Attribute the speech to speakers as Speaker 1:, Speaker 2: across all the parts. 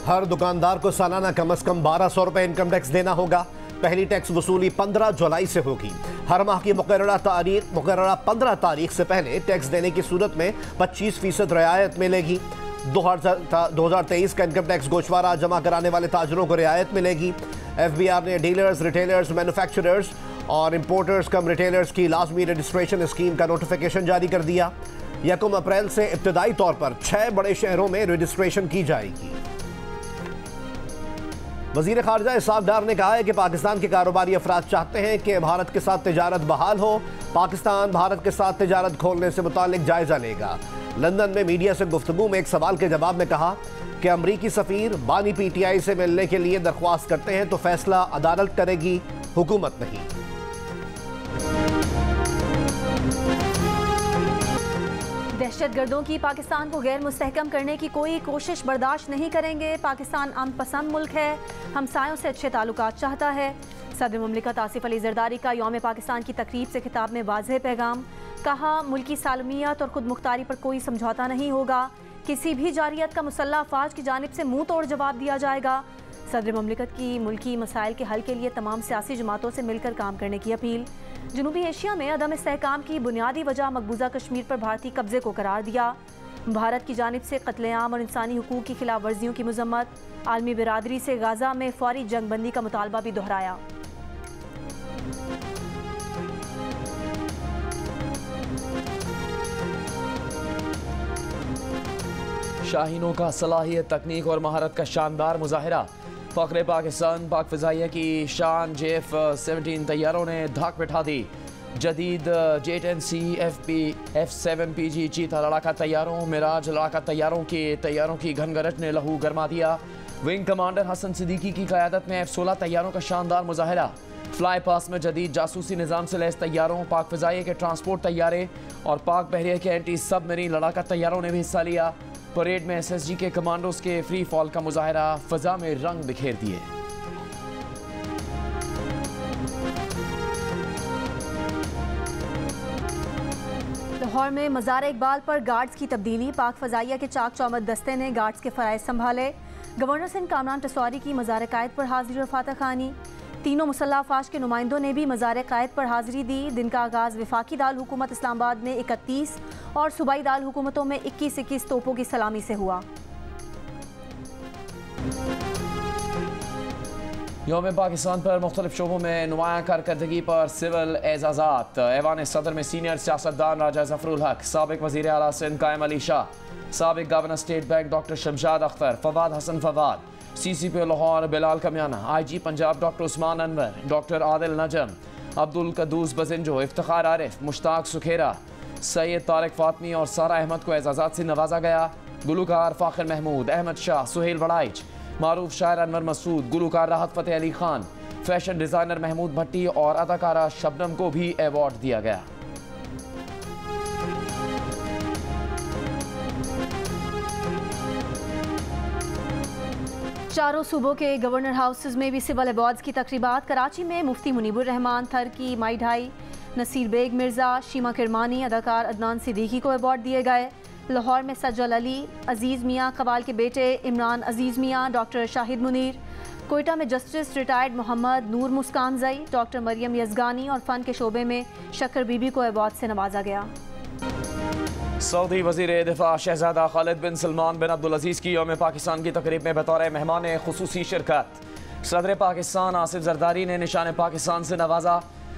Speaker 1: हर दुकानदार को सालाना कम से कम 1200 रुपए इनकम टैक्स देना होगा। पहली टैक्स वसूली 15 जुलाई से होगी। हर माह की मुकर्ररा 15 तारीख से पहले टैक्स देने की सूरत में 25% रियायत मिलेगी। 2023 का इनकम टैक्स गोशवारा जमा कराने वाले ताजरों को रियायत मिलेगी। FBR ने डीलर्स, रिटेलर्स, मैन्युफैक्चरर्स और इंपोर्टर्स कम रिटेलर्स की लाजमी रजिस्ट्रेशन स्कीम का नोटिफिकेशन जारी कर दिया। 1 अप्रैल से इब्तदाई तौर पर 6 बड़े शहरों में रजिस्ट्रेशन की जाएगी। वजीर खारजा इसाक डार ने कहा है कि पाकिस्तान के कारोबारी अफराद चाहते हैं कि भारत के साथ तिजारत बहाल हो। पाकिस्तान भारत के साथ तिजारत खोलने से मुतालिक जायजा लेगा। लंदन में मीडिया से गुफ्तगू में एक सवाल के जवाब में कहा कि अमरीकी सफीर बानी PTI से मिलने के लिए दरख्वास्त करते हैं तो फैसला अदालत करेगी, हुकूमत नहीं।
Speaker 2: दहशतगर्दों की पाकिस्तान को गैर मुस्तहकम करने की कोई कोशिश बर्दाश्त नहीं करेंगे। पाकिस्तान अमन पसंद मुल्क है, हमसायों से अच्छे ताल्लुकात चाहता है। सदर मुमलिकत आसिफ अली जरदारी का यौम पाकिस्तान की तकरीब से खिताब में वाज़ेह पैगाम। कहा, मुल्की सालमियत और खुद मुख्तारी पर कोई समझौता नहीं होगा। किसी भी जारियत का मुसल्लह अफवाज की जानिब से मुंह तोड़ जवाब दिया जाएगा। सदर मुमलिकत की मुल्की मसाइल के हल के लिए तमाम सियासी जमातों से मिलकर काम करने की अपील। जनूबी एशिया में अदम इस्तेहकाम की बुनियादी वजह मकबूजा कश्मीर पर भारतीय कब्जे को करार दिया। भारत की जानिब से कत्लेआम और इंसानी हुकूक की खिलाफ वर्जियों की मजम्मत। आलमी बिरादरी से गाजा में फौरी जंगबंदी का मुतालबा भी दोहराया।
Speaker 3: शाहीनों का सलाहियत, तकनीक और महारत का शानदार मुजाहिरा। फ़ख्र पाकिस्तान पाक फ़िज़ाइया की शान JF-17 तैयारों ने धाक बिठा दी। जदीद J-10C F7PG चीता लड़ाका तैयारों, मिराज लड़ाका तैयारों की घनघरट ने लहू गरमा दिया। विंग कमांडर हसन सिद्दीकी की क़यादत में F-16 तैयारों का शानदार मुजाहिरा। फ्लाई पास में जदीद जासूसी निज़ाम से लैस तैयारों, पाक फ़िज़ाइया के ट्रांसपोर्ट तैयारे और पाक बहरिया के एंटी सबमरीन लड़ाका तैयारों ने भी हिस्सा लिया। परेड में SSG के कमांडोज के फ्री फॉल का मुजाहिरा, फ़ज़ा में रंग बिखेर दिए।
Speaker 2: लाहौर में मज़ार इकबाल पर गार्ड्स की तब्दीली। पाक फ़ज़ाइया के चाक चौमद दस्ते ने गार्ड्स के फ़राइज़ संभाले। गवर्नर सिंध कामरान टसवारी की मज़ार कायद पर हाजिरी और फातह खानी। तीनों मुसल्लह अफ़वाज के नुमाइंदों ने भी मज़ार कायद पर हाजिरी दी। दिन का आगाज़ वफाकी दाल हुकूमत इस्लामाबाद में 31 और सूबाई दाल हुकूमतों में 21-21 तोपों की सलामी से हुआ।
Speaker 3: यौम पाकिस्तान पर मुख्तलिफ शोबों में नुमायां कारकर्दगी पर सिविल एजाज़ात। ऐवान सदर में सीनियर सियासतदान राजा ज़फरुल हक, साबिक वज़ीर आला सिंध कायम अली शाह, साबिक governor state bank doctor Shamshad Akhtar, Fawad Hasan Fawad, CCP Lahore Bilal Kamiana, IG Punjab doctor Usman Anwar, doctor Adil Najam, Abdul Quddus Bizenjo, Iftikhar Arif, Mushtaq Sukhera, Syed Tariq Fatemi और सारा अहमद को एजाज़ात से नवाजा गया। गुलकार फ़ाखिर महमूद, अहमद शाह, सुहेल बड़ाइच, मारूफ शायर अनवर मसूद, गुलकार राहत फ़तेह अली खान, फैशन डिज़ाइनर महमूद भट्टी और अदाकारा शबनम को भी अवार्ड दिया गया।
Speaker 2: चारों सूबों के गवर्नर हाउसेज में भी सिविल अवार्ड्स की तकरीबात। कराची में मुफ्ती मुनीबुर रहमान, थर की माई ढाई, नसीर बेग मिर्ज़ा, शीमा किरमानी, अदाकार अदनान सिद्दीकी को अवार्ड दिए गए। लाहौर में सज्जल अली, अजीज़ मियाँ, कबाल के बेटे इमरान अजीज़ मियाँ, डॉक्टर शाहिद मुनीर। कोयटा में जस्टिस रिटायर्ड मोहम्मद नूर मुस्कान जई, डॉक्टर मरियम यज़गानी और फ़न के शोबे में शक्कर बीबी को अवार्ड से नवाजा गया।
Speaker 3: सऊदी वज़ीर दिफा शहजादा खालिद बिन सलमान बिन अब्दुल अजीज़ की यौम पाकिस्तान की तकरीब में बतौर मेहमान खुसूसी शिरकत। सदर पाकिस्तान आसिफ जरदारी ने निशान पाकिस्तान से नवाजा।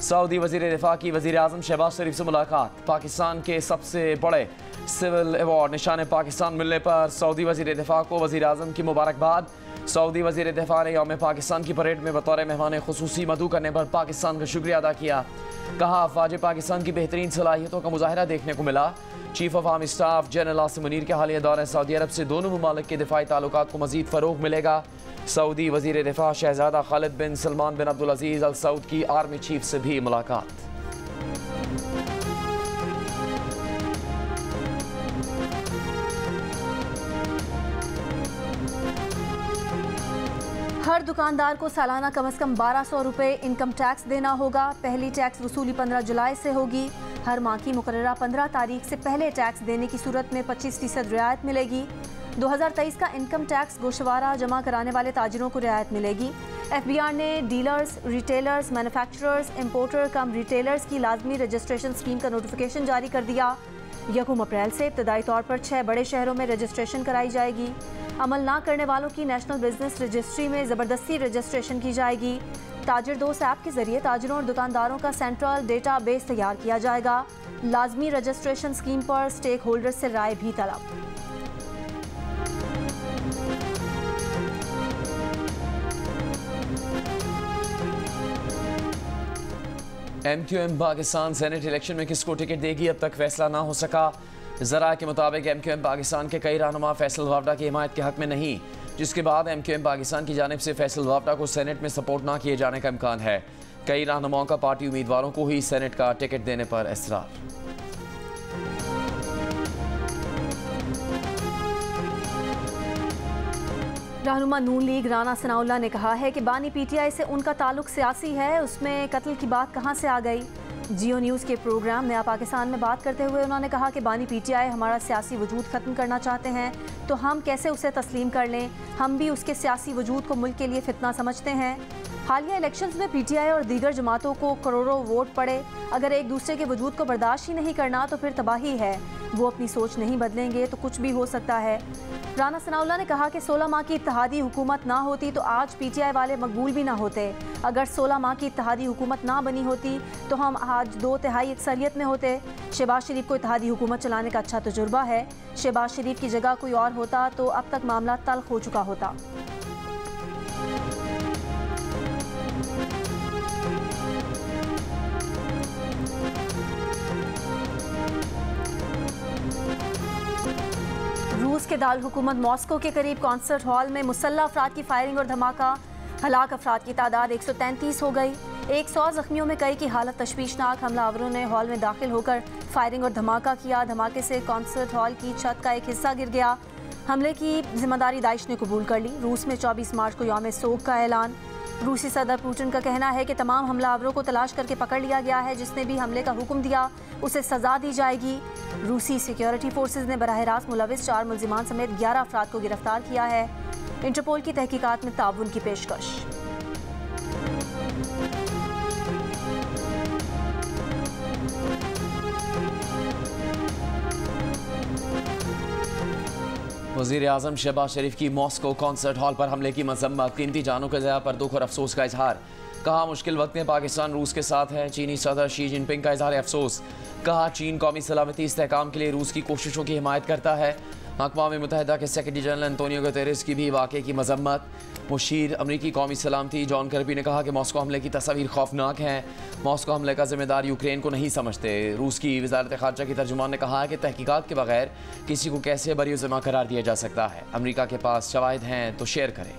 Speaker 3: सऊदी वज़ीर दिफा की वज़ीर आज़म शहबाज शरीफ से मुलाकात। पाकिस्तान के सबसे बड़े सिविल अवार्ड निशान पाकिस्तान मिलने पर सऊदी वज़ीर दिफा को वज़ीर आज़म की मुबारकबाद। सऊदी वज़ीर दिफा ने यौम पाकिस्तान की परेड में बतौर मेहमान खुसूसी मदऊ करने पर पाकिस्तान का शुक्रिया अदा किया। कहा, अफवाज पाकिस्तान की बेहतरीन सलाहियतों का मुजाहिरा देखने को मिला। Chief of army staff general Asim Munir के हालिया दौरे सऊदी अरब से दोनों ममालिक के दिफाई ताल्लुकात को मज़ीद फ़रोग़ मिलेगा। सऊदी वज़ीर दिफा शहजादा खालिद बिन सलमान बिन अब्दुल अजीज़ अल सऊद की आर्मी चीफ से भी मुलाकात।
Speaker 2: हर दुकानदार को सालाना कम से कम 1200 रुपये इनकम टैक्स देना होगा। पहली टैक्स वसूली 15 जुलाई से होगी। हर माह की मुकर्ररा 15 तारीख से पहले टैक्स देने की सूरत में 25% रियायत मिलेगी। 2023 का इनकम टैक्स गोशवारा जमा कराने वाले ताजिरों को रियायत मिलेगी। FBR ने डीलर्स, रिटेलर्स, मैन्युफैक्चरर्स, इंपोर्टर कम रिटेलर्स की लाजमी रजिस्ट्रेशन स्कीम का नोटिफिकेशन जारी कर दिया। 1 अप्रैल से इब्तदाई तौर पर 6 बड़े शहरों में रजिस्ट्रेशन कराई जाएगी। अमल ना करने वालों की नेशनल बिजनेस रजिस्ट्री में ज़बरदस्ती रजिस्ट्रेशन की जाएगी। ताजिर दोस्त ऐप के जरिए ताजिरों और दुकानदारों का सेंट्रल डेटा बेस तैयार किया जाएगा। लाजमी रजिस्ट्रेशन स्कीम पर स्टेक होल्डर्स से राय भी तलब।
Speaker 3: MQM पाकिस्तान सेनेट इलेक्शन में किसको टिकट देगी, अब तक फैसला ना हो सका। ज़रा के मुताबिक MQM पाकिस्तान के कई रहनुमा फैसल वावडा की हिमायत के हक में नहीं, जिसके बाद MQM पाकिस्तान की जानिब से फैसल वावडा को सेनेट में सपोर्ट ना किए जाने का इम्कान है। कई रहनुमाओं का पार्टी उम्मीदवारों को ही सेनेट का टिकट देने पर इसरार।
Speaker 2: रहनुमा नून लीग राना सनाउल्लाह ने कहा है कि बानी PTI से उनका ताल्लुक सियासी है, उसमें कत्ल की बात कहां से आ गई। जियो न्यूज़ के प्रोग्राम नया पाकिस्तान में बात करते हुए उन्होंने कहा कि बानी PTI हमारा सियासी वजूद ख़त्म करना चाहते हैं, तो हम कैसे उसे तस्लीम कर लें। हम भी उसके सियासी वजूद को मुल्क के लिए फितना समझते हैं। हालिया इलेक्शंस में PTI और दीगर जमातों को करोड़ों वोट पड़े, अगर एक दूसरे के वजूद को बर्दाश्त ही नहीं करना तो फिर तबाही है। वो अपनी सोच नहीं बदलेंगे तो कुछ भी हो सकता है। राना सनाउल्लाह ने कहा कि 16 माह की इत्तेहादी हुकूमत ना होती तो आज PTI वाले मकबूल भी ना होते। अगर 16 माह की इत्तेहादी हुकूमत ना बनी होती तो हम आज 2/3 अक्सरियत में होते। शहबाज शरीफ को इत्तेहादी हुकूमत चलाने का अच्छा तजुर्बा है। शहबाज शरीफ की जगह कोई और होता तो अब तक मामला तल्ख हो चुका होता। रूस के दारुल हुकूमत मॉस्को के करीब कॉन्सर्ट हॉल में मुसल्लह अफराद की फायरिंग और धमाका। हलाक अफराद की तादाद 133 हो गई। 100 जख्मियों में कई की हालत तशवीशनाक। हमलावरों ने हॉल में दाखिल होकर फायरिंग और धमाका किया। धमाके से कॉन्सर्ट हॉल की छत का एक हिस्सा गिर गया। हमले की जिम्मेदारी दाइश ने कबूल कर ली। रूस में 24 मार्च को यौम सोग का ऐलान। रूसी सदर पुतिन का कहना है कि तमाम हमलावरों को तलाश करके पकड़ लिया गया है। जिसने भी हमले का हुक्म दिया उसे सजा दी जाएगी। रूसी सिक्योरिटी फोर्सेज ने बराह रास्त मुलविस 4 मुल्जिमान समेत 11 अफराद को गिरफ्तार किया है। इंटरपोल की तहकीकात में ताउन की पेशकश।
Speaker 3: वज़ीर आज़म शहबाज शरीफ की मॉस्को कॉन्सर्ट हॉल पर हमले की मजम्मत। कीमती जानों के ज़या पर दुख और अफसोस का इजहार। कहा मुश्किल वक्त में पाकिस्तान रूस के साथ है। चीनी सदर शी जिनपिंग का इजहार अफसोस। कहा चीन कौमी सलामती इस्तेहकाम के लिए रूस की कोशिशों की हिमायत करता है। अक़वाम मुत्तहिदा के सेक्रेटरी जनरल एंटोनियो गुतेरेस की भी वाक़े की मजम्मत। मुशीर अमरीकी कौमी सलामती जॉन कर्बी ने कहा कि मॉस्को हमले की तस्वीर खौफनाक हैं। मॉस्को हमले का जिम्मेदार यूक्रेन को नहीं समझते। रूस की वज़ारत ख़ारजा की तर्जुमान ने कहा है कि तहकीकात के बगैर किसी को कैसे बरी-उज़्ज़मा करार दिया जा सकता है। अमरीका के पास शवाहिद हैं तो शेयर करें।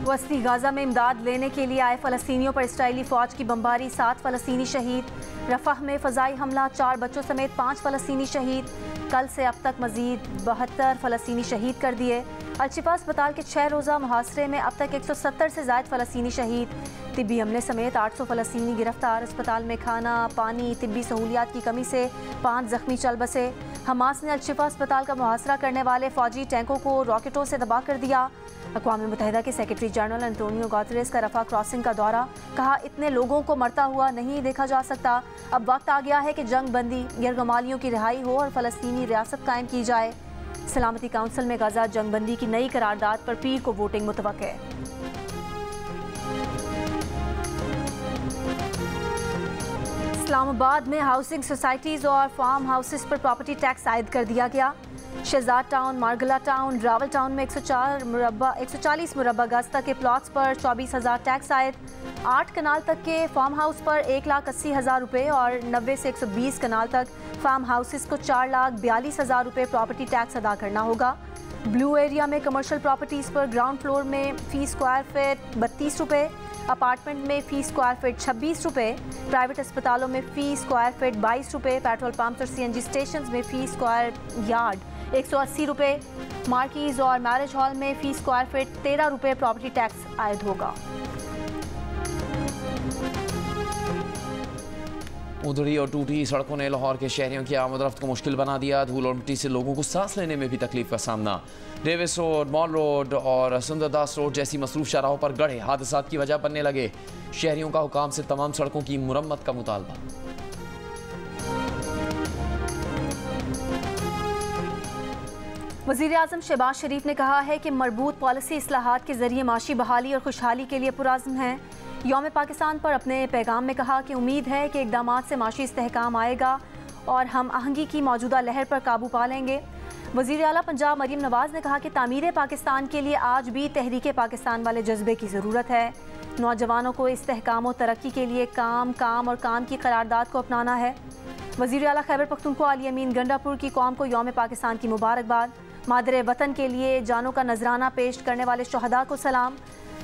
Speaker 2: वस्ती गाजा में इमदाद लेने के लिए आए फ़लस्तीनियों पर इस्राइली फ़ौज की बमबारी। 7 फ़लस्तीनी शहीद। रफ़ह में फ़ज़ाई हमला, 4 बच्चों समेत 5 फ़लस्तीनी शहीद। कल से अब तक मज़ीद 72 फ़लस्तीनी शहीद कर दिए। अल-शिफा अस्पताल के 6 रोज़ा मुहासरे में अब तक 170 से ज़ायद फ़लस्तीनी शहीद। तिब्बी हमले समेत 800 फ़लस्तीनी गिरफ्तार। अस्पताल में खाना, पानी, तिब्बी सहूलियात की कमी से 5 जख्मी चल बसे। हमास ने अल-शिफा अस्पताल का मुहासरा करने वाले फ़ौजी टैंकों को रॉकेटों से तबाह कर दिया। अक़वाम मुत्तहिदा के सेक्रेटरी जनरल एंटोनियो गुतेरेस का रफ़ा क्रॉसिंग का दौरा। कहा इतने लोगों को मरता हुआ नहीं देखा जा सकता। अब वक्त आ गया है कि जंग बंदी, यरगमालियों की रिहाई हो और फ़लस्तीनी रियासत कायम की जाए। सलामती काउंसिल में गजा जंग बंदी की नई करारदाद पर पीर को वोटिंग मुतवक्के है। इस्लामाबाद में हाउसिंग सोसाइटीज़ और फार्म हाउसेस पर प्रॉपर्टी टैक्स आयद कर दिया गया। Shahzad town, Margalla town, Rawal town में 140 मुरब्बा गज तक के प्लॉट्स पर 24,000 टैक्स आयद। 8 कनाल तक के फार्म हाउस पर 1,80,000 रुपये और 90 से 120 कनाल तक फार्म हाउसेस को 4,42,000 रुपये प्रॉपर्टी टैक्स अदा करना होगा। ब्लू एरिया में कमर्शियल प्रॉपर्टीज़ पर ग्राउंड फ्लोर में फ़ी स्क्वायर फीट 32 रुपये, अपार्टमेंट में फ़ी स्क्वायर फीट 26 रुपये, प्राइवेट अस्पतालों में फ़ी स्क्वायर फीट 22 रुपये, पेट्रोल पंप्स और CNG स्टेशन में फ़ी स्क्वायर यार्ड 180 रुपये। मार्कीज और मैरिज हॉल में फी स्क्वायर फीट 13 रुपये प्रॉपर्टी टैक्स आयद होगा।
Speaker 3: उधड़ी और टूटी सड़कों ने लाहौर के शहरियों की आमद-ओ-रफ्त को मुश्किल बना दिया। धूल और मिट्टी से लोगों को सांस लेने में भी तकलीफ का सामना। डेविस रोड, मॉल रोड और सुंदरदास रोड जैसी मसरूफ शाहराहों पर गढ़े हादसात की वजह बनने लगे। शहरियों का हुकाम से तमाम सड़कों की मुरम्मत का मुतालबा।
Speaker 2: वज़ीर आज़म शहबाज शरीफ ने कहा है कि मरबूत पॉलिसी इस्लाहात के जरिए माशी बहाली और खुशहाली के लिए पुराज़्म है। यौम पाकिस्तान पर अपने पैगाम में कहा कि उम्मीद है कि इक़दामात से माशी इस्तेहकाम आएगा और हम आहंगी की मौजूदा लहर पर काबू पा लेंगे। वज़ीर आला पंजाब मरीम नवाज़ ने कहा कि तामीर पाकिस्तान के लिए आज भी तहरीक पाकिस्तान वाले जज्बे की ज़रूरत है। नौजवानों को इस्तेहकाम और तरक्की के लिए काम और काम की करारदाद को अपनाना है। वज़ीर आला खैबर पख्तूनख्वा अली अमीन गंडापुर की कौम को यौम पाकिस्तान की मुबारकबाद। मादरे वतन के लिए जानों का नजराना पेश करने वाले शहदा को सलाम।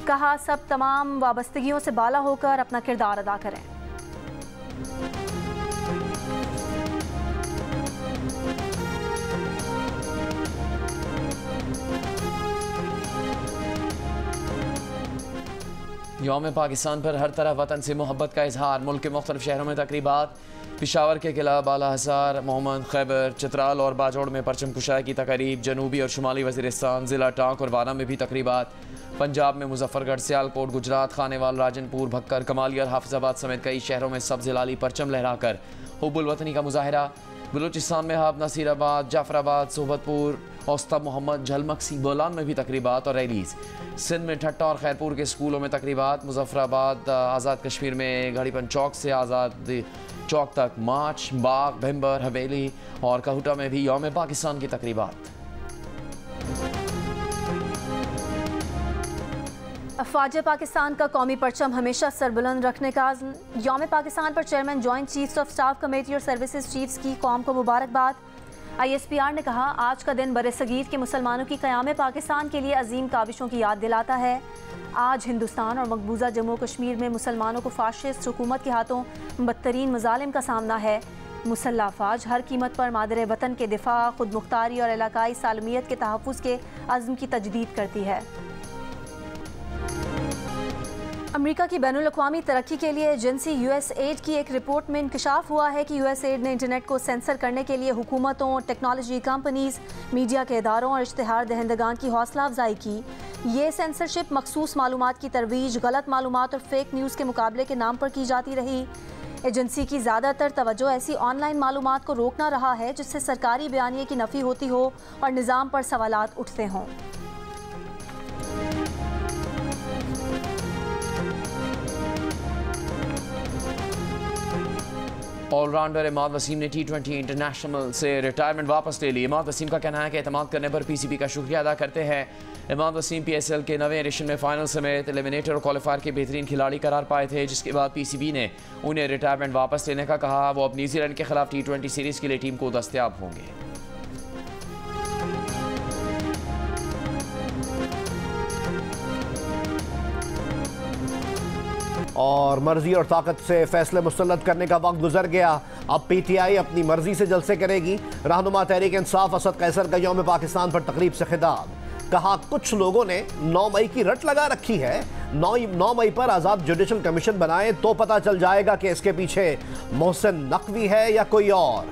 Speaker 2: कहा सब तमाम वाबस्तगियों से बाला होकर अपना किरदार अदा करें।
Speaker 3: यौम पाकिस्तान पर हर तरह वतन से मोहब्बत का इजहार। मुल्क के मुख्तलिफ शहरों में तकरीबात। पिशावर के किला, बाला हसार, मोहम्मद, खैबर, चित्राल और बाजोड़ में परचम कुशाई की तकरीब। जनूबी और शुमाली वज़ीरिस्तान, ज़िला टांक और वाना में भी तकरीबात। पंजाब में मुजफ्फरगढ़, सियालकोट, गुजरात, खानेवाल, राजनपुर, भक्कर, कमालिया और हाफिजाबाद समेत कई शहरों में सब्ज़ लाली परचम लहराकर हुब्बुल वतनी का मुजाहिरा। बलूचिस्तान में हाब, नसीराबाद, जाफराबाद, सोबतपुर, औस्ता मोहम्मद, झलमक्सी, बोलान में भी तकरीबात और रैलीज। सिंध में ठट्टा और खैरपुर के स्कूलों में तकरीबात। मुजफ्फराबाद, आज़ाद कश्मीर में घड़ीपन चौक से आज़ाद चौक तक मार्च। बाग, भिम्बर, हवेली और कहूटा में भी यौम पाकिस्तान की तकरीबात।
Speaker 2: अफवाज पाकिस्तान का कौमी परचम हमेशा सरबुलंद रखने का आज़्म। यौम पाकिस्तान पर chairman joint chiefs of staff committee और सर्विसेज चीफ्स की कौम को मुबारकबाद। ISPR ने कहा आज का दिन बरसगीर के मुसलमानों की क़याम पाकिस्तान के लिए अजीम काविशों की याद दिलाता है। आज हिंदुस्तान और मकबूजा जम्मू कश्मीर में मुसलमानों को फाशिस्ट हुकूमत के हाथों बदतरीन मजालिम का सामना है। मुसल्लह अफवाज हर कीमत पर मादरे वतन के दिफा, खुद मुख्तारी और इलाकाई सालमियत के तहफ़्फ़ुज़ के अज़्म की तजदीद करती है। अमेरिका की बैनुल-अक़वामी तरक्की के लिए एजेंसी USAID की एक रिपोर्ट में इंकशाफ हुआ है कि USAID ने इंटरनेट को सेंसर करने के लिए हुकूमतों, टेक्नोलॉजी कंपनीज, मीडिया के इदारों और इश्तिहार दहंदगान की हौसला अफजाई की। ये सेंसरशिप मखसूस मालूमात की तरवीज, गलत मालूमात और फेक न्यूज़ के मुकाबले के नाम पर की जाती रही। एजेंसी की ज़्यादातर तवज्जो ऐसी ऑनलाइन मालूमात को रोकना रहा है जिससे सरकारी बयानिए की नफ़ी होती हो और निज़ाम पर सवालात उठते हों।
Speaker 3: ऑलराउंडर इमाद वसीम ने T20 इंटरनेशनल से रिटायरमेंट वापस ले ली। इमाद वसीम का कहना है कि एतमाद करने पर PCB का शुक्रिया अदा करते हैं। इमाद वसीम PSL के नवे एडिशन में फाइनल समेत एलिमिनेटर और क्वालिफायर के बेहतरीन खिलाड़ी करार पाए थे, जिसके बाद PCB ने उन्हें रिटायरमेंट वापस लेने का कहा। वो अब न्यूजीलैंड के खिलाफ T20 सीरीज़ के लिए टीम को दस्तयाब होंगे।
Speaker 1: और मर्जी और ताकत से फैसले मुस्तलद करने का वक्त गुजर गया। अब PTI अपनी मर्जी से जलसे करेगी। रहनुमा तहरीक इंसाफ असद कैसर का यौम पाकिस्तान पर तकरीब से खिताब। कहा कुछ लोगों ने 9 मई की रट लगा रखी है। 9 मई पर आज़ाद जुडिशल कमीशन बनाएं तो पता चल जाएगा कि इसके पीछे मोहसिन नकवी है या कोई और।